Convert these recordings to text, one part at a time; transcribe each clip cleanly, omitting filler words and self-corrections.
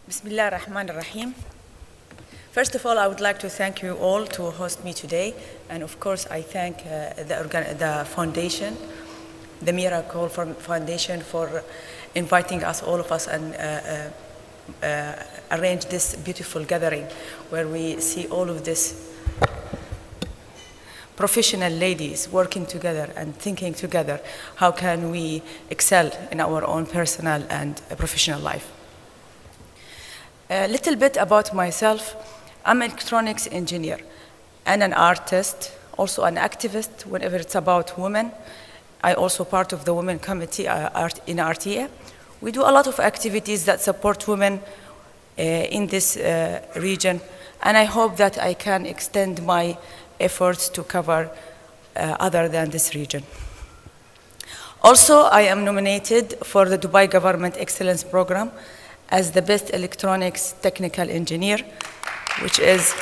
Bismillah ar-Rahman ar-Rahim. First of all, I would like to thank you all to host me today. And of course, I thank the foundation, the Meera Kaul Foundation, for inviting us, all of us, and arrange this beautiful gathering where we see all of this professional ladies working together and thinking together. How can we excel in our own personal and professional life? A little bit about myself. I'm an electronics engineer and an artist, also an activist whenever it's about women. I also part of the women committee in RTA. We do a lot of activities that support women in this region, and I hope that I can extend my efforts to cover other than this region. Also, I am nominated for the Dubai Government Excellence Program as the best electronics technical engineer, which is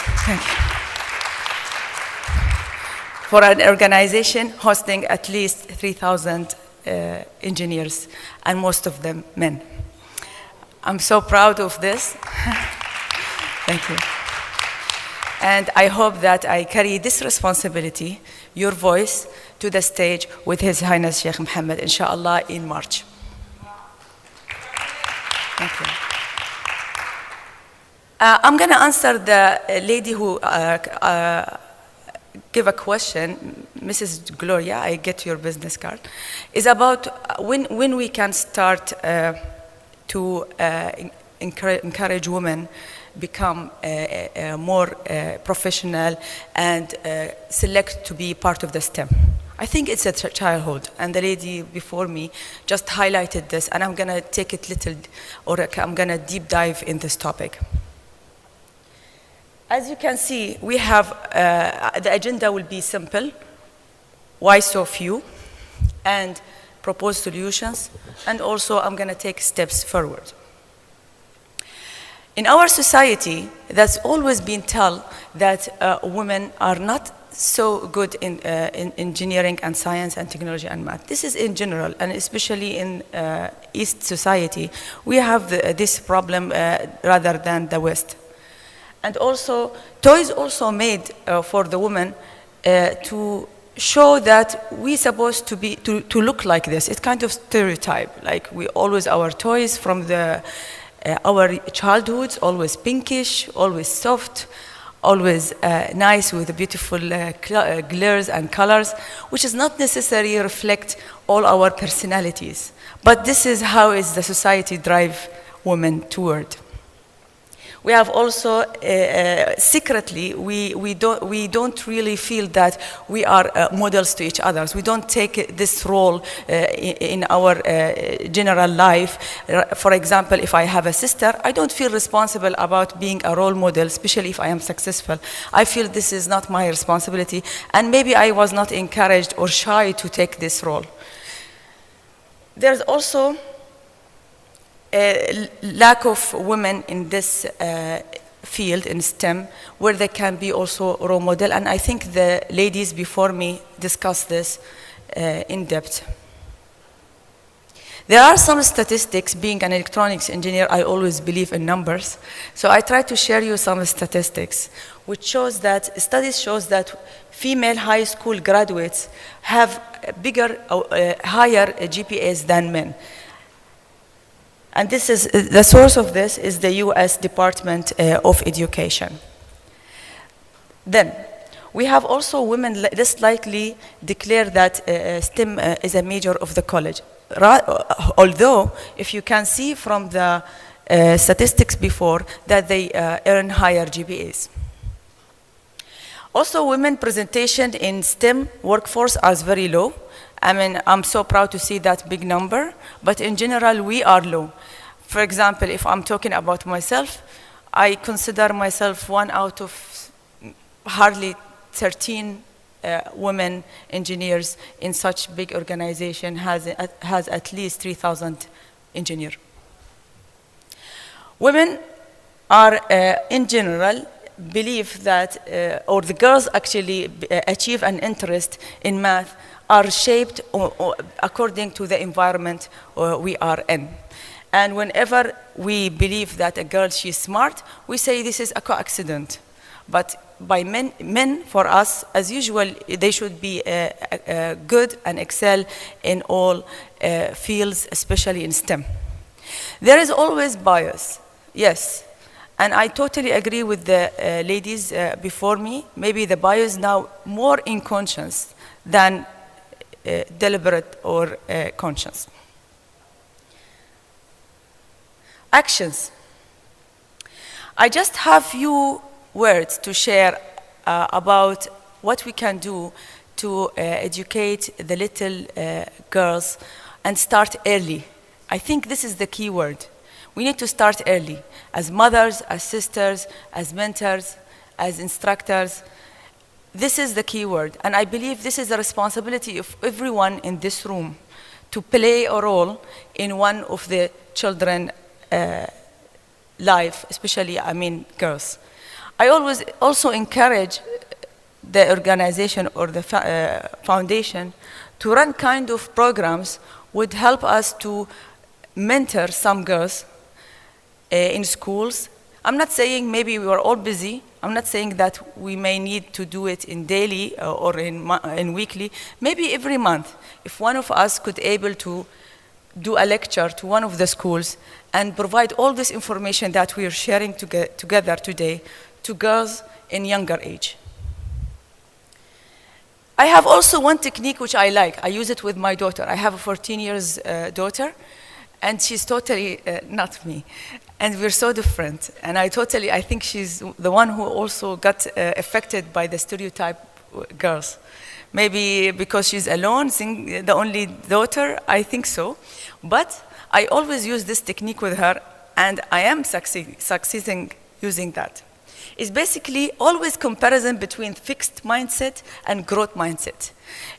for an organization hosting at least 3,000 engineers, and most of them men. I'm so proud of this. Thank you. And I hope that I carry this responsibility, your voice, to the stage with His Highness Sheikh Mohammed, inshallah, in March. Thank you. I'm going to answer the lady who gave a question, Mrs. Gloria. I get your business card. Is about when we can start to encourage women become more professional and select to be part of the STEM. I think it's a childhood, and the lady before me just highlighted this, and I'm going to take it I'm going to deep dive in this topic. As you can see, we have, the agenda will be simple, why so few, and propose solutions, and also I'm going to take steps forward. In our society, that's always been told that women are not so good in engineering and science and technology and math. This is in general, and especially in East society, we have this problem rather than the West. And also, toys also made for the woman to show that we're supposed to look like this. It's kind of stereotype, like we always, our toys from our childhoods, always pinkish, always soft, always nice with beautiful glares and colors, which is not necessarily reflect all our personalities. But this is how is the society drive women toward. We have also, secretly, we don't really feel that we are models to each other. We don't take this role in our general life. For example, if I have a sister, I don't feel responsible about being a role model, especially if I am successful. I feel this is not my responsibility, and maybe I was not encouraged or shy to take this role. There's also a lack of women in this field, in STEM, where they can be also a role model, and I think the ladies before me discussed this in depth. There are some statistics. Being an electronics engineer, I always believe in numbers, so I try to share you some statistics, which shows that, studies shows that female high school graduates have higher GPAs than men. And this is, the source of this is the US Department of Education. Then, we have also women less likely declare that STEM is a major of the college. Although, if you can see from the statistics before, that they earn higher GPAs. Also, women presentation in STEM workforce is very low. I mean, I'm so proud to see that big number, but in general, we are low. For example, if I'm talking about myself, I consider myself one out of hardly 13 women engineers in such big organization has at least 3,000 engineers. Women are, in general, believe that, or the girls actually achieve an interest in math are shaped according to the environment we are in. And whenever we believe that a girl, she's smart, we say this is a coincidence. But by men, for us, as usual, they should be good and excel in all fields, especially in STEM. There is always bias, yes. And I totally agree with the ladies before me. Maybe the bias now more in conscience than deliberate or conscious. Actions. I just have few words to share about what we can do to educate the little girls and start early. I think this is the key word. We need to start early, as mothers, as sisters, as mentors, as instructors. This is the key word, and I believe this is the responsibility of everyone in this room to play a role in one of the children's life, especially, girls. I always also encourage the organization or the foundation to run kind of programs would help us to mentor some girls in schools. I'm not saying maybe we are all busy. I'm not saying that we may need to do it in daily or in weekly. Maybe every month, if one of us could able to do a lecture to one of the schools and provide all this information that we are sharing together today to girls in younger age. I have also one technique which I like. I use it with my daughter. I have a 14 years daughter, and she's totally not me. And we're so different. And I think she's the one who also got affected by the stereotype girls. Maybe because she's alone, the only daughter, I think so. But I always use this technique with her, and I am succeeding using that. It's basically always comparison between fixed mindset and growth mindset.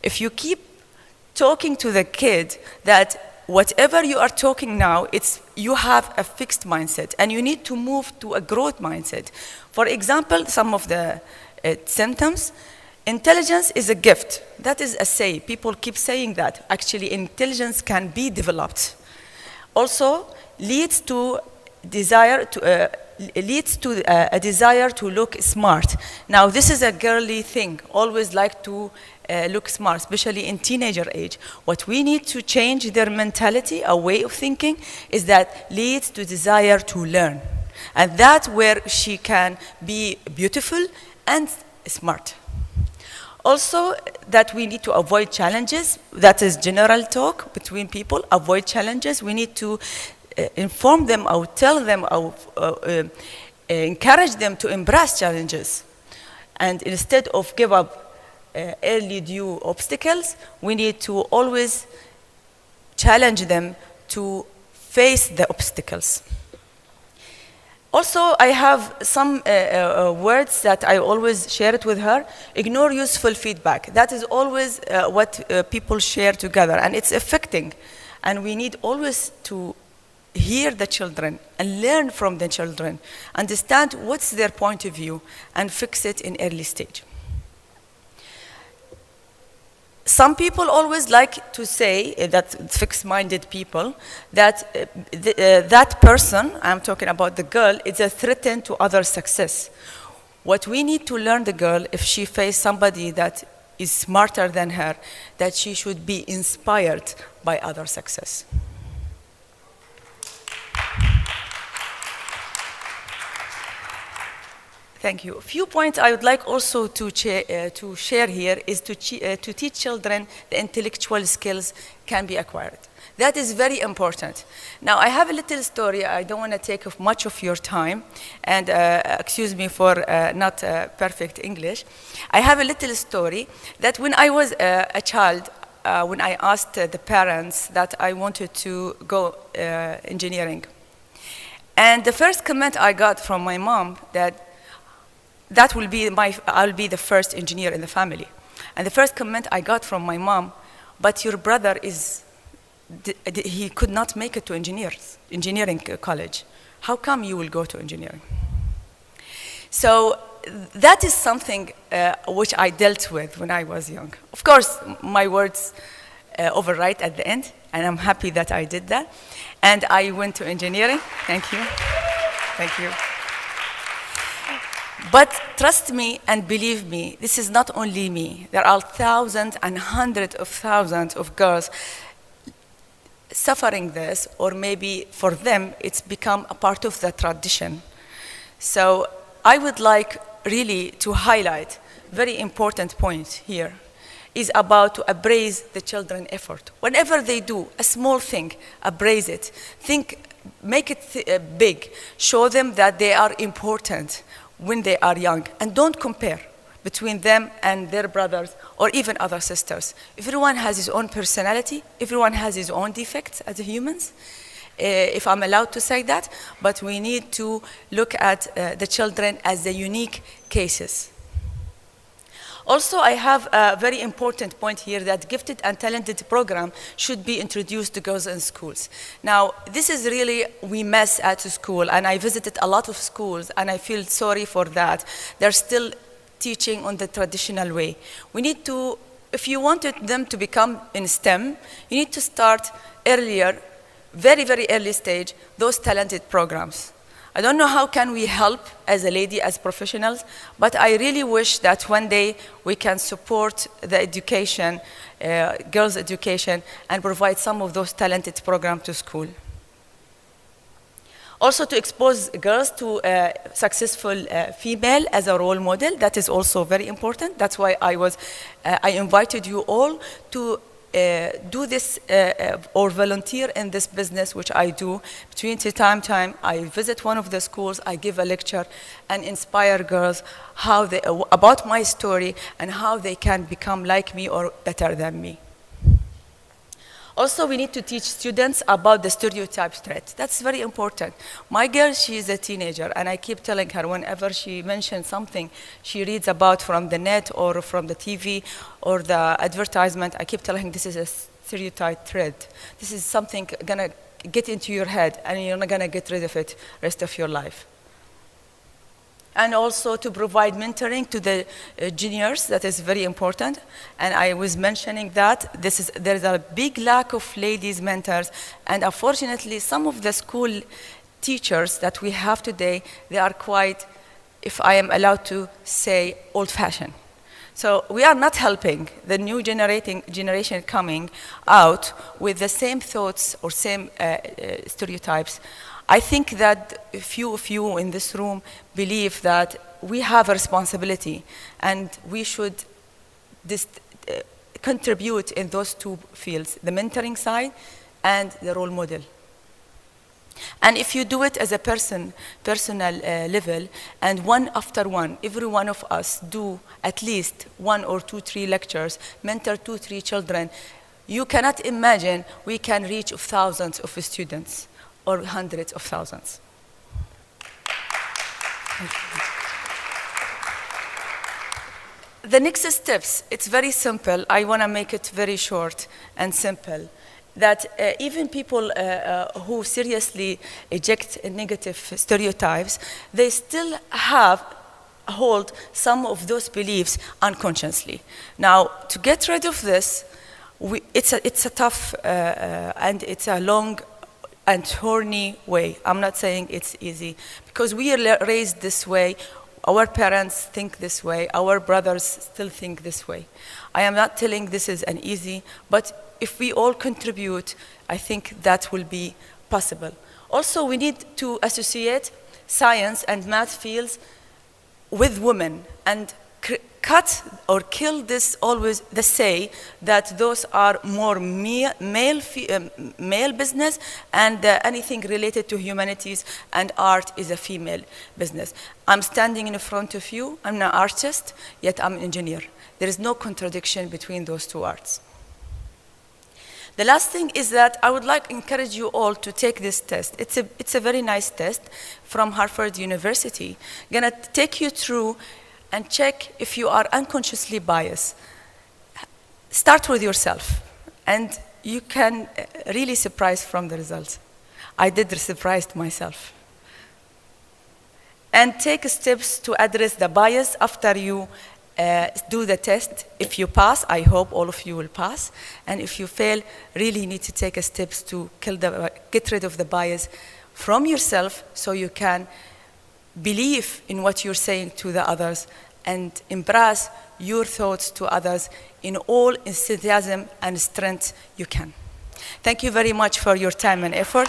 If you keep talking to the kid that whatever you are talking now, you have a fixed mindset, and you need to move to a growth mindset. For example, some of the symptoms, intelligence is a gift. That is a say. People keep saying that. Actually, intelligence can be developed. Also, leads to a desire to look smart. Now, this is a girly thing. Always like to look smart, especially in teenager age. What we need to change their mentality, a way of thinking, is that leads to desire to learn. And that's where she can be beautiful and smart. Also, that we need to avoid challenges. That is general talk between people. Avoid challenges. We need to inform them or tell them or encourage them to embrace challenges. And instead of give up early due obstacles, we need to always challenge them to face the obstacles. Also, I have some words that I always share it with her. Ignore useful feedback. That is always what people share together, and it's affecting. And we need always to hear the children and learn from the children, understand what's their point of view, and fix it in early stage. Some people always like to say, that fixed-minded people, that that person, I'm talking about the girl, is a threat to other success. What we need to learn the girl, if she faces somebody that is smarter than her, that she should be inspired by other success. Thank you. A few points I would like also to share here is to teach children the intellectual skills can be acquired. That is very important. Now, I have a little story. I don't want to take up much of your time, and excuse me for not perfect English. I have a little story that when I was a child, when I asked the parents that I wanted to go engineering. And the first comment I got from my mom I'll be the first engineer in the family. And the first comment I got from my mom, but your brother he could not make it to engineering college. How come you will go to engineering? So that is something which I dealt with when I was young. Of course, my words override at the end. and I'm happy that I did that. And I went to engineering. Thank you. Thank you. But trust me and believe me, this is not only me. There are thousands and hundreds of thousands of girls suffering this, or maybe for them, it's become a part of the tradition. So I would like really to highlight very important point here is about to embrace the children's effort. Whenever they do a small thing, embrace it. Make it big. Show them that they are important when they are young, and don't compare between them and their brothers or even other sisters. Everyone has his own personality. Everyone has his own defects as humans, if I'm allowed to say that, but we need to look at the children as the unique cases. Also, I have a very important point here that gifted and talented program should be introduced to girls in schools. Now, this is really, we mess at school, and I visited a lot of schools, and I feel sorry for that. They're still teaching on the traditional way. We need to, if you wanted them to become in STEM, you need to start earlier, very, very early stage, those talented programs. I don't know how can we help as a lady, as professionals, but I really wish that one day we can support the education, girls' education, and provide some of those talented programs to school. Also to expose girls to a successful female as a role model, that is also very important. That's why I invited you all to do this or volunteer in this business, which I do. Between time to time, I visit one of the schools, I give a lecture and inspire girls about my story and how they can become like me or better than me. Also, we need to teach students about the stereotype threat. That's very important. My girl, she is a teenager, and I keep telling her whenever she mentions something she reads about from the net or from the TV or the advertisement, I keep telling her this is a stereotype threat. This is something gonna get into your head, and you're not gonna get rid of it rest of your life. And also to provide mentoring to the juniors, that is very important. And I was mentioning that there's a big lack of ladies mentors, and unfortunately some of the school teachers that we have today, they are quite, if I am allowed to say, old-fashioned. So we are not helping the new generation coming out with the same thoughts or same stereotypes. I think that few of you in this room believe that we have a responsibility and we should contribute in those two fields, the mentoring side and the role model. And if you do it as a personal level, and one after one, every one of us do at least 1 or 2, 3 lectures, mentor 2, 3 children, you cannot imagine we can reach thousands of students or hundreds of thousands. The next steps, it's very simple. I want to make it very short and simple. That even people who seriously eject negative stereotypes, they still hold some of those beliefs unconsciously. Now, to get rid of this, it's a tough and it's a long and thorny way. I'm not saying it's easy, because we are raised this way. Our parents think this way. Our brothers still think this way. I am not telling this is an easy, but if we all contribute, I think that will be possible. Also, we need to associate science and math fields with women and cut or kill this always the say that those are more male business, and anything related to humanities and art is a female business. I'm standing in front of you, I'm an artist, yet I'm an engineer. There is no contradiction between those two arts. The last thing is that I would like to encourage you all to take this test. It's a very nice test from Harvard University. Gonna take you through and check if you are unconsciously biased. Start with yourself, and you can really surprise from the results. I did surprise myself. And take steps to address the bias after you do the test. If you pass, I hope all of you will pass. And if you fail, really need to take steps to get rid of the bias from yourself so you can believe in what you're saying to the others and embrace your thoughts to others in all enthusiasm and strength you can. Thank you very much for your time and effort.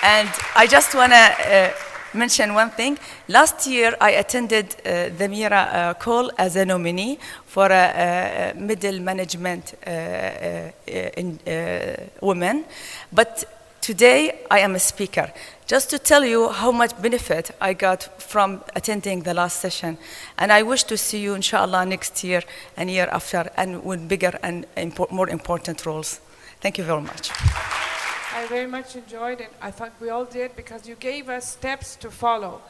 And I just want to mention one thing. Last year, I attended the Meera Kaul as a nominee for a middle management women. But today, I am a speaker. Just to tell you how much benefit I got from attending the last session. And I wish to see you, inshallah, next year and year after, and with bigger and more important roles. Thank you very much. I very much enjoyed it. I thought we all did, because you gave us steps to follow.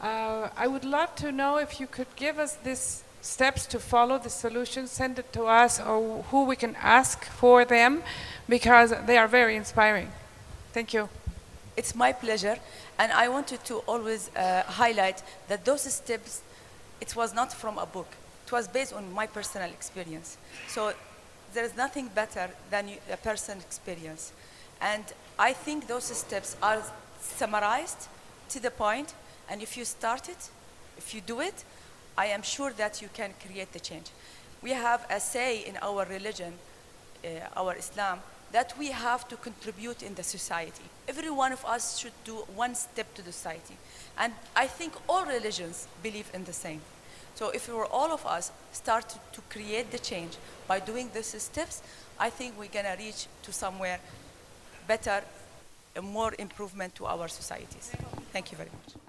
I would love to know if you could give us these steps to follow, the solutions, send it to us, or who we can ask for them, because they are very inspiring. Thank you. It's my pleasure. And I wanted to always highlight that those steps, it was not from a book. It was based on my personal experience. So there is nothing better than a person's experience. And I think those steps are summarized to the point, and if you start it, if you do it, I am sure that you can create the change. We have a say in our religion, our Islam, that we have to contribute in the society. Every one of us should do one step to the society. And I think all religions believe in the same. So if all of us start to create the change by doing these steps, I think we're gonna reach to somewhere better, more improvement to our societies. Thank you very much.